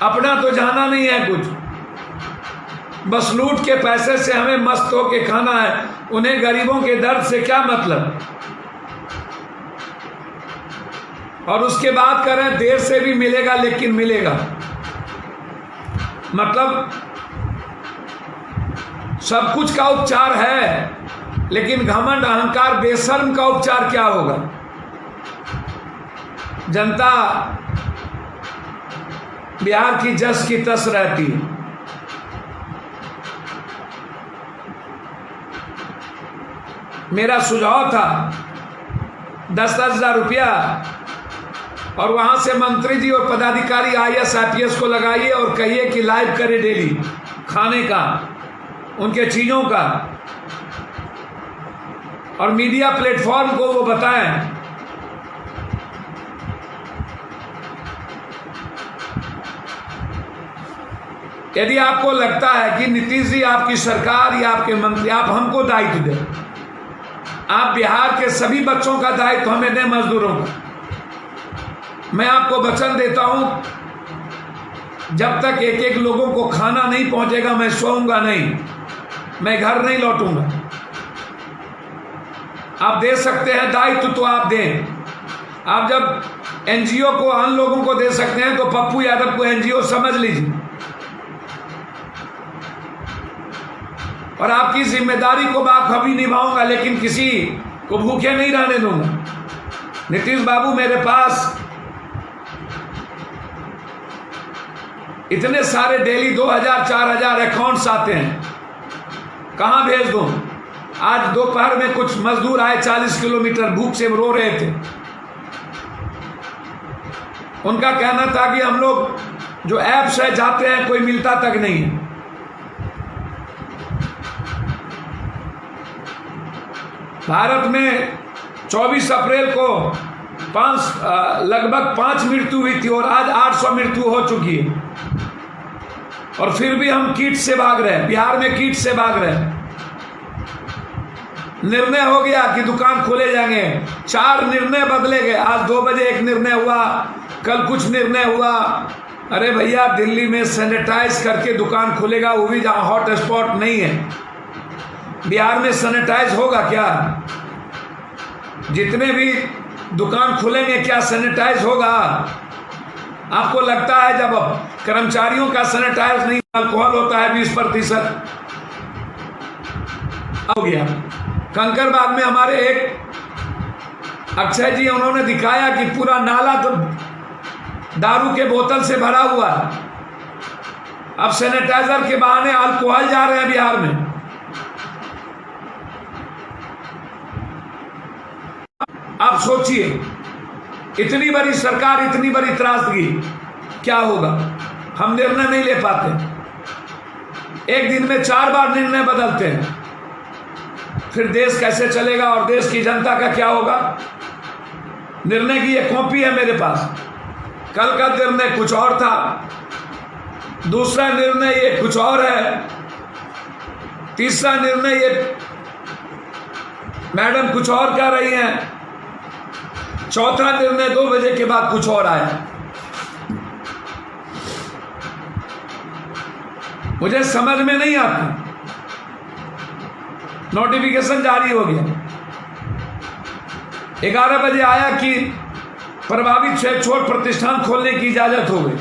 अपना तो जाना नहीं है कुछ, बस लूट के पैसे से हमें मस्त होके खाना है। उन्हें गरीबों के दर्द से क्या मतलब। और उसके बाद करें देर से भी मिलेगा लेकिन मिलेगा, मतलब सब कुछ का उपचार है, लेकिन घमंड अहंकार बेशर्म का उपचार क्या होगा। जनता बिहार की जस की तस रहती है। मेरा सुझाव था 10-10 हज़ार रुपया और वहां से मंत्री जी और पदाधिकारी IAS IPS को लगाइए और कहिए कि लाइव करे डेली खाने का, उनके चीजों का, और मीडिया प्लेटफॉर्म को वो बताएं। यदि आपको लगता है कि नीतीश जी आपकी सरकार या आपके मंत्री, आप हमको दायित्व दें, आप बिहार के सभी बच्चों का दायित्व हमें दें, मजदूरों का। मैं आपको वचन देता हूं जब तक एक एक लोगों को खाना नहीं पहुंचेगा मैं सोऊंगा नहीं, मैं घर नहीं लौटूंगा। आप दे सकते हैं दायित्व तो आप दें। आप जब NGO को अन्य लोगों को दे सकते हैं तो पप्पू यादव को NGO समझ लीजिए, और आपकी जिम्मेदारी को मैं कभी निभाऊंगा, लेकिन किसी को भूखे नहीं रहने दूंगा। नीतीश बाबू, मेरे पास इतने सारे डेली 2000-4000 अकाउंट्स आते हैं, कहां भेज दूं। आज दोपहर में कुछ मजदूर आए 40 किलोमीटर, भूख से रो रहे थे। उनका कहना था कि हम लोग जो ऐप से जाते हैं कोई मिलता तक नहीं है। भारत में 24 अप्रैल को लगभग 5 मृत्यु हुई थी और आज 800 मृत्यु हो चुकी है, और फिर भी हम किट से भाग रहे हैं। बिहार में किट से भाग रहे हैं। निर्णय हो गया कि दुकान खोले जाएंगे, 4 निर्णय बदले गए। आज 2 बजे एक निर्णय हुआ, कल कुछ निर्णय हुआ। अरे भैया, दिल्ली में सैनिटाइज करके दुकान खुलेगा, वो भी जहां हॉट स्पॉट नहीं है। बिहार में सैनिटाइज होगा क्या? जितने भी दुकान खुलेंगे क्या सैनिटाइज होगा? आपको लगता है जब कर्मचारियों का सैनिटाइज नहीं, अल्कोहल होता है 20% हो गया। कंकरबाग में हमारे एक अक्षय जी, उन्होंने दिखाया कि पूरा नाला तो दारू के बोतल से भरा हुआ है। अब सैनिटाइजर के बहाने अल्कोहल जा रहे हैं बिहार में। आप सोचिए, इतनी बड़ी सरकार, इतनी बड़ी त्रासदी, क्या होगा? हम निर्णय नहीं ले पाते, एक दिन में 4 बार निर्णय बदलते हैं। फिर देश कैसे चलेगा और देश की जनता का क्या होगा? निर्णय की एक कॉपी है मेरे पास। कल का निर्णय कुछ और था, दूसरा निर्णय ये कुछ और है, तीसरा निर्णय ये मैडम कुछ और कह रही हैं, चौथा निर्णय 2 बजे के बाद कुछ और आया। मुझे समझ में नहीं आता। नोटिफिकेशन जारी हो गया, 11 बजे आया कि प्रभावित छोट प्रतिष्ठान खोलने की इजाजत हो गई।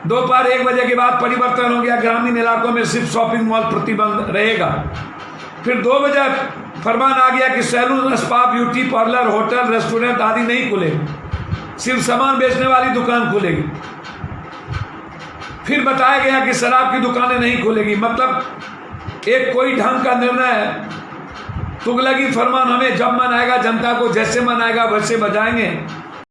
दोपहर 1 बजे के बाद परिवर्तन हो गया, ग्रामीण इलाकों में सिर्फ शॉपिंग मॉल प्रतिबंध रहेगा। फिर 2 बजे फरमान आ गया कि salon, spa, beauty parlour, hotel, restaurant आदि नहीं खुलेंगे, सिर्फ सामान बेचने वाली दुकान खुलेगी। फिर बताया गया कि शराब की दुकानें नहीं खुलेगी। मतलब एक कोई ढंग का निर्णय है। तुगलकी फरमान, हमें जब मन आएगा जनता को जैसे मन आएगा वैसे बजाएंगे।